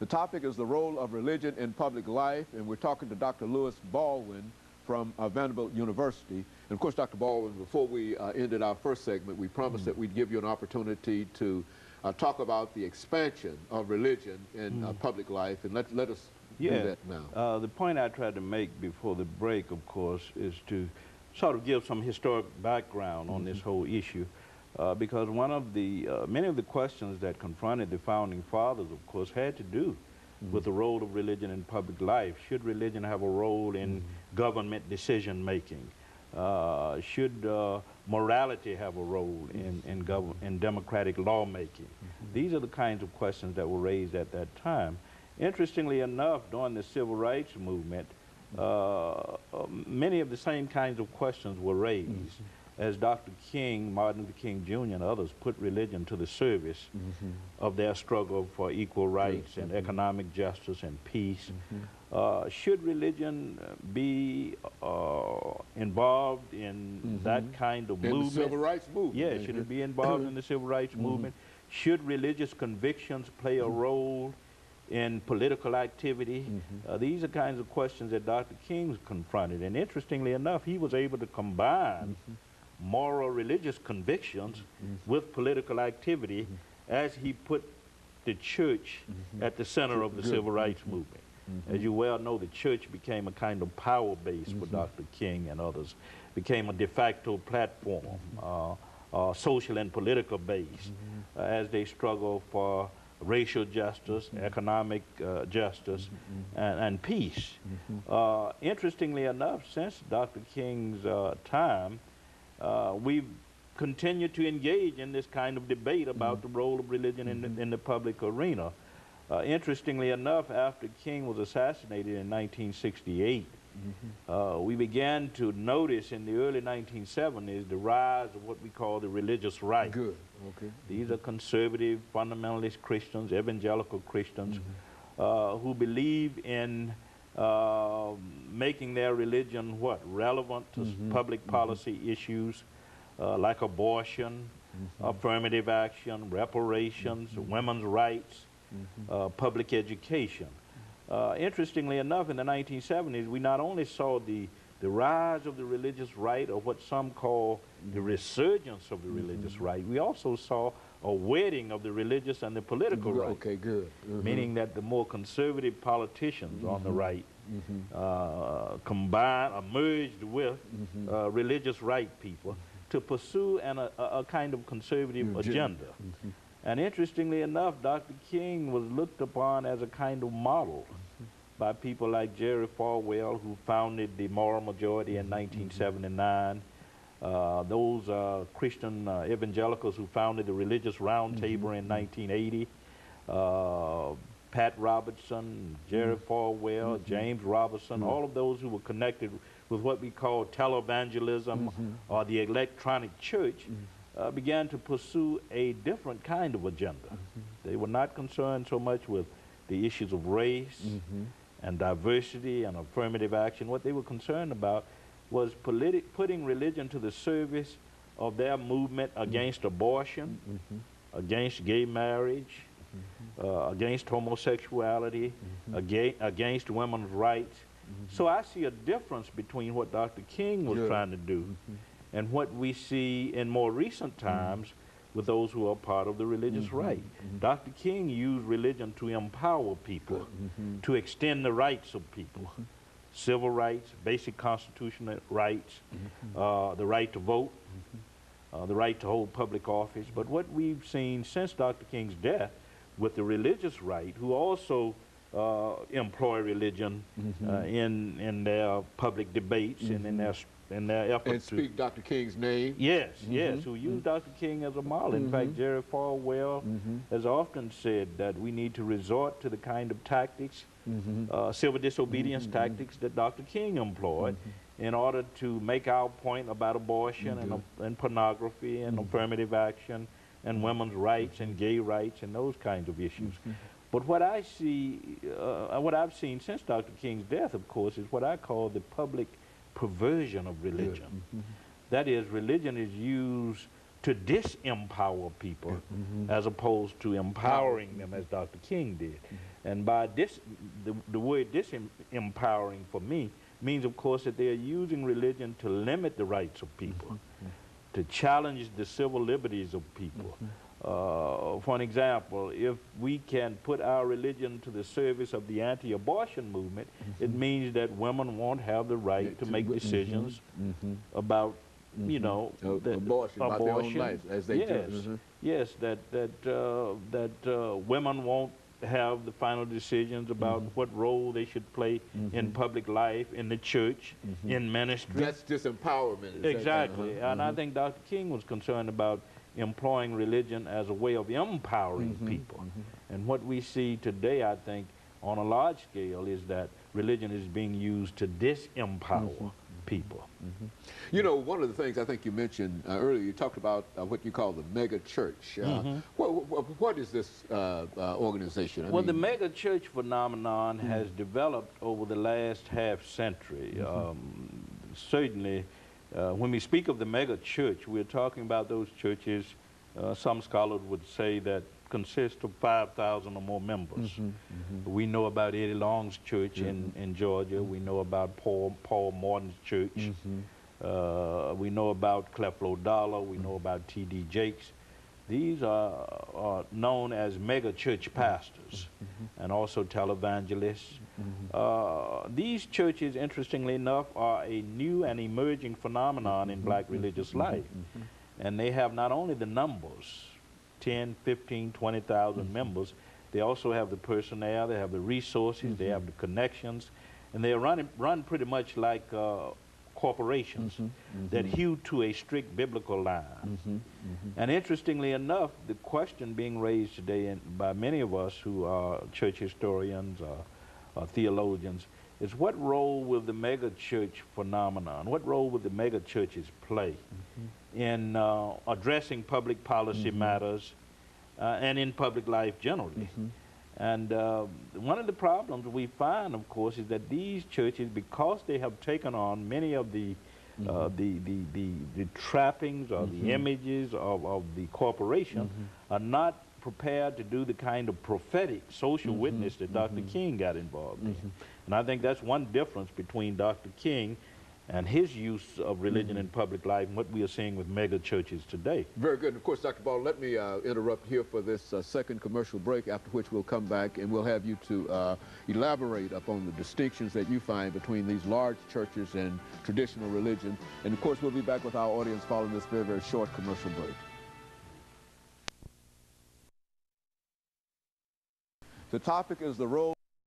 The topic is the role of religion in public life, and we're talking to Dr. Lewis Baldwin from Vanderbilt University. And of course, Dr. Baldwin, before we ended our first segment, we promised that we'd give you an opportunity to talk about the expansion of religion in public life, and let us do that now. The point I tried to make before the break, of course, is to sort of give some historic background on this whole issue, because one of the many of the questions that confronted the founding fathers, of course, had to do with the role of religion in public life. Should religion have a role in government decision making? Should morality have a role in democratic lawmaking? These are the kinds of questions that were raised at that time. Interestingly enough, during the civil rights movement, many of the same kinds of questions were raised as Dr. King, Martin Luther King Jr. and others put religion to the service of their struggle for equal rights and economic justice and peace. Should religion be involved in that kind of movement? The civil rights movement. Yeah, should it be involved in the civil rights movement? Should religious convictions play a role in political activity? These are kinds of questions that Dr. King confronted. And interestingly enough, he was able to combine moral religious convictions with political activity as he put the church at the center of the civil rights movement. As you well know, the church became a kind of power base for Dr. King and others, became a de facto platform, social and political base, as they struggle for racial justice, economic justice, and peace. Interestingly enough, since Dr. King's time, we've continued to engage in this kind of debate about the role of religion in the public arena. Interestingly enough, after King was assassinated in 1968, we began to notice in the early 1970s the rise of what we call the religious right. Good. Okay. These are conservative, fundamentalist Christians, evangelical Christians, who believe in making their religion relevant to public policy issues like abortion, affirmative action, reparations, women's rights, public education. Interestingly enough, in the 1970s, we not only saw the rise of the religious right, or what some call the resurgence of the religious right, we also saw a wedding of the religious and the political right. Okay, good. Meaning that the more conservative politicians on the right merged with religious right people to pursue a kind of conservative agenda. And interestingly enough, Dr. King was looked upon as a kind of model by people like Jerry Falwell, who founded the Moral Majority in 1979. Those Christian evangelicals who founded the Religious Roundtable in 1980. Pat Robertson, Jerry Falwell, James Robinson, all of those who were connected with what we call televangelism or the electronic church, began to pursue a different kind of agenda. They were not concerned so much with the issues of race and diversity and affirmative action. What they were concerned about was putting religion to the service of their movement against abortion, against gay marriage, against homosexuality, against women's rights. So I see a difference between what Dr. King was trying to do and what we see in more recent times with those who are part of the religious right. Dr. King used religion to empower people, to extend the rights of people, civil rights, basic constitutional rights, the right to vote, the right to hold public office. But what we've seen since Dr. King's death with the religious right, who also employ religion in their public debates and in their efforts and speak Dr. King's name. Yes, yes, who use Dr. King as a model. In fact, Jerry Falwell has often said that we need to resort to the kind of tactics, civil disobedience tactics that Dr. King employed in order to make our point about abortion and pornography and affirmative action and women's rights and gay rights and those kinds of issues. But what I see, what I've seen since Dr. King's death, of course, is what I call the public perversion of religion. That is, religion is used to disempower people as opposed to empowering them as Dr. King did. And by the word disempowering for me means, of course, that they are using religion to limit the rights of people, to challenge the civil liberties of people. For an example, if we can put our religion to the service of the anti-abortion movement, it means that women won't have the right to make decisions about, you know, abortion, about their own life, as they do. Yes, that women won't have the final decisions about what role they should play in public life, in the church, in ministry. That's disempowerment. Exactly. And I think Dr. King was concerned about employing religion as a way of empowering people. And what we see today, I think, on a large scale, is that religion is being used to disempower people. You know, one of the things I think you mentioned earlier, you talked about what you call the mega church. What is this organization? Well, the mega church phenomenon has developed over the last half century. Certainly, when we speak of the mega church, we're talking about those churches, some scholars would say, that consist of 5,000 or more members. We know about Eddie Long's church in Georgia. We know about Paul Morton's church. We know about Creflo Dollar. We know about T.D. Jakes. These are known as mega church pastors and also televangelists. These churches, interestingly enough, are a new and emerging phenomenon in black religious life. And they have not only the numbers, 10, 15, 20,000 members, they also have the personnel, they have the resources, they have the connections, and they are run pretty much like corporations that hew to a strict biblical line. And interestingly enough, the question being raised today by many of us who are church historians or theologians is, what role will the mega church phenomenon, what role will the mega churches play in addressing public policy matters and in public life generally? And one of the problems we find, of course, is that these churches, because they have taken on many of the trappings or the images of the corporation, are not prepared to do the kind of prophetic social witness that Dr. King got involved in. And I think that's one difference between Dr. King and his use of religion in public life and what we are seeing with mega churches today. Very good. And of course, Dr. Baldwin, let me interrupt here for this second commercial break, after which we'll come back and we'll have you to elaborate upon the distinctions that you find between these large churches and traditional religion. And of course, we'll be back with our audience following this very, very short commercial break. The topic is the role